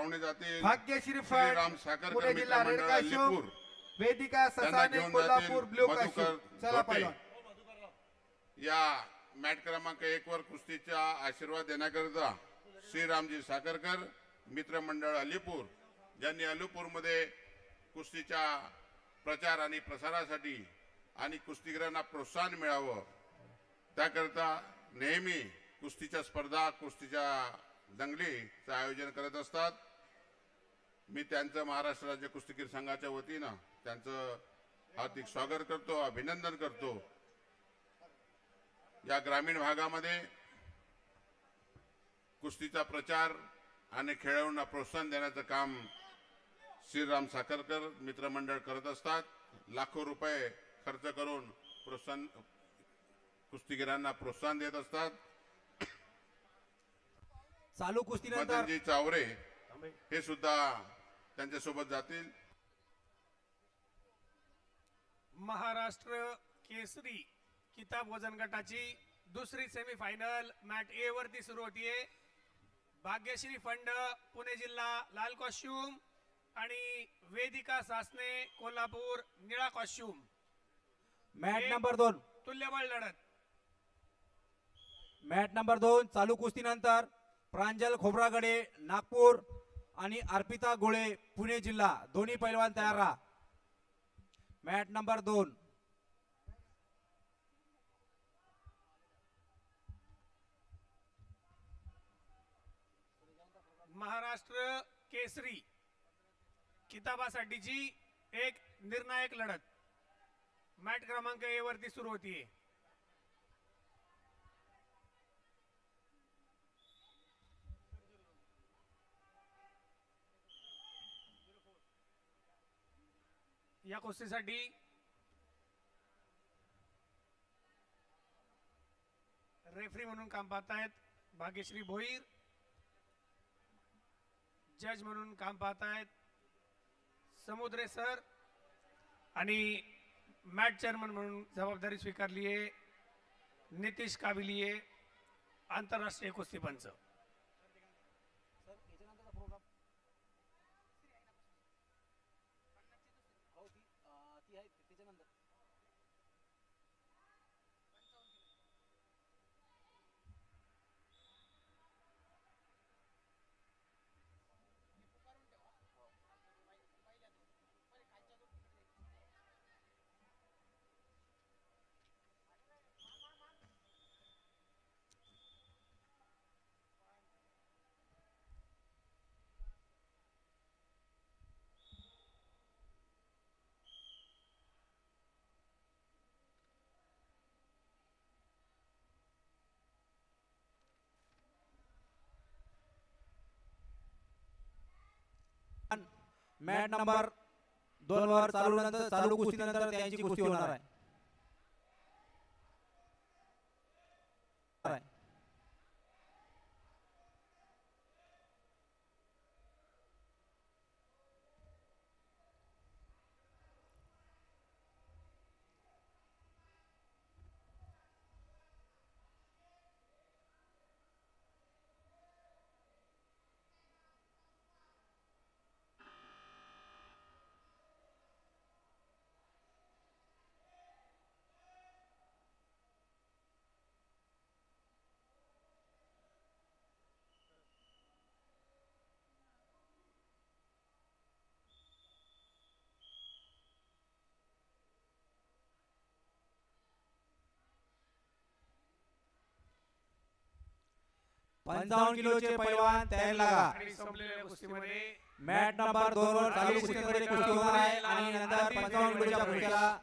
पाहुणे जातील भाग्यश्री श्रीराम फड साखरकर पुणे मित्र जिल्हा रेड मंडळ काश्यप, अलीपूर, वेदिका त्यांना ससाने घेऊन कोल्हापूर जातील ब्ल्यू मधुकर काश्यप. चला धोटे. पहिलवान. या मॅट क्रमांक 1 वर कुस्तीचा आशीर्वाद देण्याकरिता श्रीरामजी साखरकर मित्र मंडळ अलीपूर, ज्यांनी अलीपूरमध्ये कुस्तीच्या प्रचार आणि प्रसारासाठी आणि कुस्तीगीरांना प्रोत्साहन मिळावं त्याकरता नेहमी कुस्तीच्या स्पर्धा, कुस्तीच्या दंगलीचं आयोजन करत असतात. मी त्यांचं महाराष्ट्र राज्य कुस्तीगीर संघाच्या वतीनं त्यांचं हार्दिक स्वागत करतो, अभिनंदन करतो. या ग्रामीण भागामध्ये कुस्तीचा प्रचार आणि खेळाडूंना प्रोत्साहन देण्याचं काम श्रीराम साखरकर मित्रमंडळ करत असतात. लाखो रुपये खर्च करून कुस्तीगीरांना प्रोत्साहन देत असतात. चालू कुस्तीनंतर मदनजी चावरे हे सुद्धा त्यांच्यासोबत जातील. महाराष्ट्र केसरी किताब वजन गटाची दुसरी सेमीफायनल मॅट ए वरती सुरू होतीये. भाग्यश्री फंड पुणे जिल्हा लाल कॉस्ट्यूम आणि वेदिका सासने कोल्हापूर निळा कॉस्ट्यूम. मॅट नंबर 2 तुल्यबळ लढत. मॅट नंबर 2 चालू कुस्तीनंतर प्रांजल खोब्रागडे नागपूर आणि अर्पिता गोळे पुणे जिल्हा दोन्ही पैलवान तयार राहा. मॅट नंबर 2 महाराष्ट्र केसरी किताबासाठीची एक निर्णायक लढत मॅट क्रमांक ए वरती सुरू होतीये. या कुस्तीसाठी रेफरी म्हणून काम पाहतायत भाग्यश्री भोईर, जज म्हणून काम पाहतायत समुद्रे सर आणि मॅट चेअरमन म्हणून जबाबदारी स्वीकारली आहे नितीश काबिलिये, आंतरराष्ट्रीय कुस्ती पंच. मॅट नंबर 2 वर चालू कुस्तीनंतर त्यांची कुस्ती होणार आहे. पंचावन्न किलोचे पैलवान तयार लागा. आणि संपलेल्या कुस्तीमध्ये मॅट नंबर 2 वर चालू कुस्तीमध्ये कुस्ती होणार आहे आणि नंतर 55 किलोच्या कुस्तीला